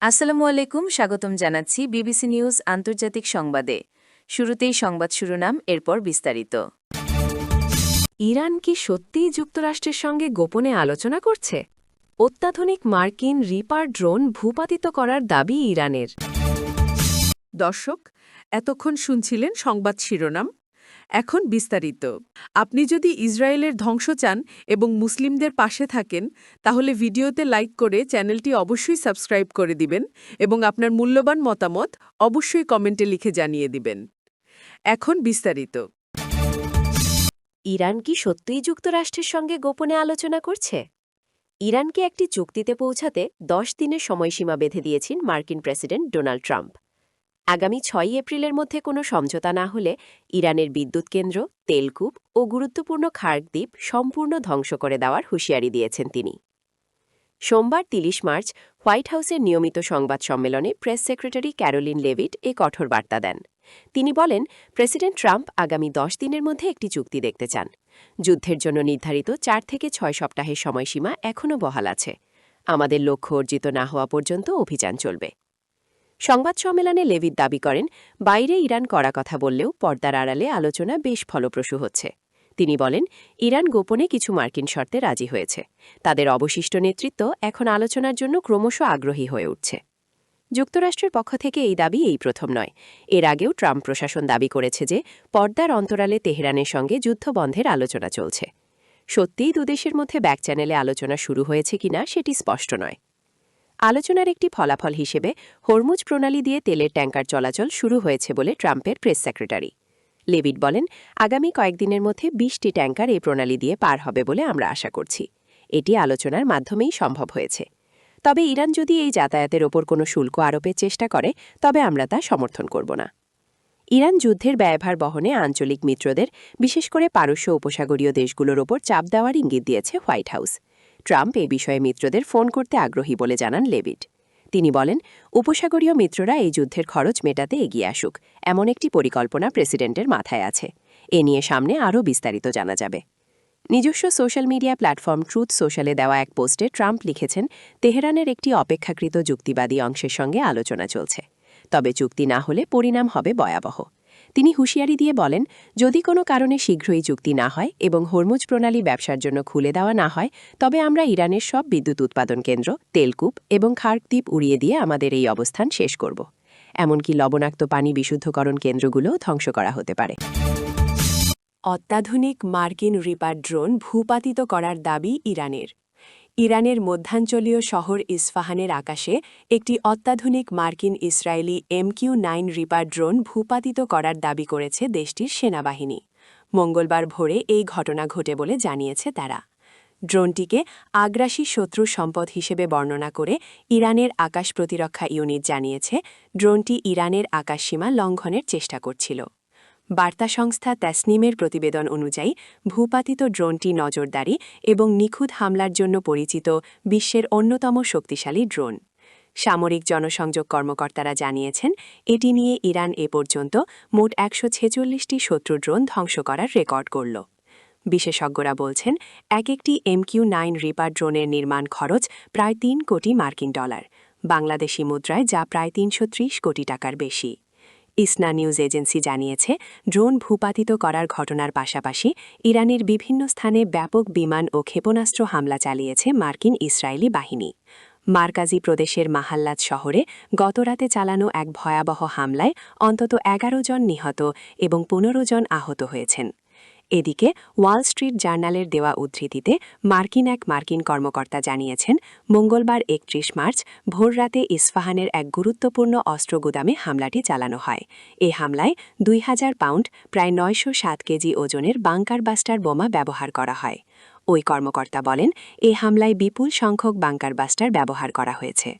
আসসালামু আলাইকুম, স্বাগতম জানাচ্ছি বিবিসি নিউজ আন্তর্জাতিক সংবাদে। শুরুতেই সংবাদ শিরোনাম, এরপর বিস্তারিত। ইরান কি সত্যিই যুক্তরাষ্ট্রের সঙ্গে গোপনে আলোচনা করছে? অত্যাধুনিক মার্কিন রিপার ড্রোন ভূপাতিত করার দাবি ইরানের। দর্শক, এতক্ষণ শুনছিলেন সংবাদ শিরোনাম। এখন বিস্তারিত। আপনি যদি ইসরায়েলের ধ্বংস চান এবং মুসলিমদের পাশে থাকেন, তাহলে ভিডিওতে লাইক করে চ্যানেলটি অবশ্যই সাবস্ক্রাইব করে দিবেন এবং আপনার মূল্যবান মতামত অবশ্যই কমেন্টে লিখে জানিয়ে দিবেন। এখন বিস্তারিত। ইরান কি সত্যিই যুক্তরাষ্ট্রের সঙ্গে গোপনে আলোচনা করছে? ইরানকে একটি চুক্তিতে পৌঁছাতে 10 দিনের সময়সীমা বেঁধে দিয়েছেন মার্কিন প্রেসিডেন্ট ডোনাল্ড ট্রাম্প। আগামী 6 এপ্রিলের মধ্যে কোনো সমঝোতা না হলে ইরানের বিদ্যুৎ কেন্দ্র, তেলকূপ ও গুরুত্বপূর্ণ খার্ক দ্বীপ সম্পূর্ণ ধ্বংস করে দেওয়ার হুঁশিয়ারি দিয়েছেন তিনি। সোমবার 30 মার্চ হোয়াইট হাউসের নিয়মিত সংবাদ সম্মেলনে প্রেস সেক্রেটারি ক্যারোলিন লেভিট এ কঠোর বার্তা দেন। তিনি বলেন, প্রেসিডেন্ট ট্রাম্প আগামী 10 দিনের মধ্যে একটি চুক্তি দেখতে চান। যুদ্ধের জন্য নির্ধারিত 4 থেকে 6 সপ্তাহের সময়সীমা এখনও বহাল আছে। আমাদের লক্ষ্য অর্জিত না হওয়া পর্যন্ত অভিযান চলবে। সংবাদ সম্মেলনে লেভিট দাবি করেন, বাইরে ইরান কড়া কথা বললেও পর্দার আড়ালে আলোচনা বেশ ফলপ্রসূ হচ্ছে। তিনি বলেন, ইরান গোপনে কিছু মার্কিন শর্তে রাজি হয়েছে। তাদের অবশিষ্ট নেতৃত্ব এখন আলোচনার জন্য ক্রমশ আগ্রহী হয়ে উঠছে। যুক্তরাষ্ট্রের পক্ষ থেকে এই দাবি এই প্রথম নয়। এর আগেও ট্রাম্প প্রশাসন দাবি করেছে যে পর্দার অন্তরালে তেহরানের সঙ্গে যুদ্ধবন্ধের আলোচনা চলছে। সত্যিই দুদেশের মধ্যে ব্যাক চ্যানেলে আলোচনা শুরু হয়েছে কিনা সেটি স্পষ্ট নয়। আলোচনার একটি ফলাফল হিসেবে হরমুজ প্রণালী দিয়ে তেলের ট্যাঙ্কার চলাচল শুরু হয়েছে বলে ট্রাম্পের প্রেস সেক্রেটারি লেভিট বলেন, আগামী কয়েকদিনের মধ্যে 20টি ট্যাঙ্কার এই প্রণালী দিয়ে পার হবে বলে আমরা আশা করছি। এটি আলোচনার মাধ্যমেই সম্ভব হয়েছে। তবে ইরান যদি এই যাতায়াতের ওপর কোনো শুল্ক আরোপের চেষ্টা করে, তবে আমরা তা সমর্থন করব না। ইরান যুদ্ধের ব্যয়ভার বহনে আঞ্চলিক মিত্রদের, বিশেষ করে পারস্য উপসাগরীয় দেশগুলোর ওপর চাপ দেওয়ার ইঙ্গিত দিয়েছে হোয়াইট হাউস। ট্রাম্প এ বিষয়ে মিত্রদের ফোন করতে আগ্রহী বলে জানান লেভিট। তিনি বলেন, উপসাগরীয় মিত্ররা এই যুদ্ধের খরচ মেটাতে এগিয়ে আসুক, এমন একটি পরিকল্পনা প্রেসিডেন্টের মাথায় আছে। এ নিয়ে সামনে আরও বিস্তারিত জানা যাবে। নিজস্ব সোশ্যাল মিডিয়া প্ল্যাটফর্ম ট্রুথ সোশ্যালে দেওয়া এক পোস্টে ট্রাম্প লিখেছেন, তেহরানের একটি অপেক্ষাকৃত যুক্তিবাদী অংশের সঙ্গে আলোচনা চলছে। তবে চুক্তি না হলে পরিণাম হবে ভয়াবহ। তিনি হুঁশিয়ারি দিয়ে বলেন, যদি কোনো কারণে শীঘ্রই চুক্তি না হয় এবং হরমুজ প্রণালী ব্যবসার জন্য খুলে দেওয়া না হয়, তবে আমরা ইরানের সব বিদ্যুৎ উৎপাদন কেন্দ্র, তেলকূপ এবং খার্ক দ্বীপ উড়িয়ে দিয়ে আমাদের এই অবস্থান শেষ করব। এমনকি লবণাক্ত পানি বিশুদ্ধকরণ কেন্দ্রগুলোও ধ্বংস করা হতে পারে। অত্যাধুনিক মার্কিন রিপার ড্রোন ভূপাতিত করার দাবি ইরানের। ইরানের মধ্যাঞ্চলীয় শহর ইস্ফাহানের আকাশে একটি অত্যাধুনিক মার্কিন ইসরায়েলি MQ-9 রিপার ড্রোন ভূপাতিত করার দাবি করেছে দেশটির সেনাবাহিনী। মঙ্গলবার ভোরে এই ঘটনা ঘটে বলে জানিয়েছে তারা। ড্রোনটিকে আগ্রাসী শত্রু সম্পদ হিসেবে বর্ণনা করে ইরানের আকাশ প্রতিরক্ষা ইউনিট জানিয়েছে, ড্রোনটি ইরানের আকাশসীমা লঙ্ঘনের চেষ্টা করছিল। বার্তা সংস্থা তাসনিমের প্রতিবেদন অনুযায়ী, ভূপাতিত ড্রোনটি নজরদারি এবং নিখুঁত হামলার জন্য পরিচিত বিশ্বের অন্যতম শক্তিশালী ড্রোন। সামরিক জনসংযোগ কর্মকর্তারা জানিয়েছেন, এটি নিয়ে ইরান এ পর্যন্ত মোট 146টি শত্রু ড্রোন ধ্বংস করার রেকর্ড করল। বিশেষজ্ঞরা বলছেন, এক একটি MQ-9 রিপার ড্রোনের নির্মাণ খরচ প্রায় 3 কোটি মার্কিন ডলার, বাংলাদেশি মুদ্রায় যা প্রায় 330 কোটি টাকার বেশি। ইসনা নিউজ এজেন্সি জানিয়েছে, ড্রোন ভূপাতিত করার ঘটনার পাশাপাশি ইরানের বিভিন্ন স্থানে ব্যাপক বিমান ও ক্ষেপণাস্ত্র হামলা চালিয়েছে মার্কিন ইসরায়েলি বাহিনী। মার্কাজি প্রদেশের মাহাল্লাত শহরে গতরাতে চালানো এক ভয়াবহ হামলায় অন্তত 11 জন নিহত এবং 15 জন আহত হয়েছেন। এদিকে ওয়াল স্ট্রিট জার্নালের দেওয়া উদ্ধৃতিতে এক মার্কিন কর্মকর্তা জানিয়েছেন, মঙ্গলবার 31 মার্চ ভোররাতে ইস্ফাহানের এক গুরুত্বপূর্ণ অস্ত্র গুদামে হামলাটি চালানো হয়। এ হামলায় 2000 পাউন্ড প্রায় 907 কেজি ওজনের বাংকার বাস্টার বোমা ব্যবহার করা হয়। ওই কর্মকর্তা বলেন, এ হামলায় বিপুল সংখ্যক বাংকার বাস্টার ব্যবহার করা হয়েছে।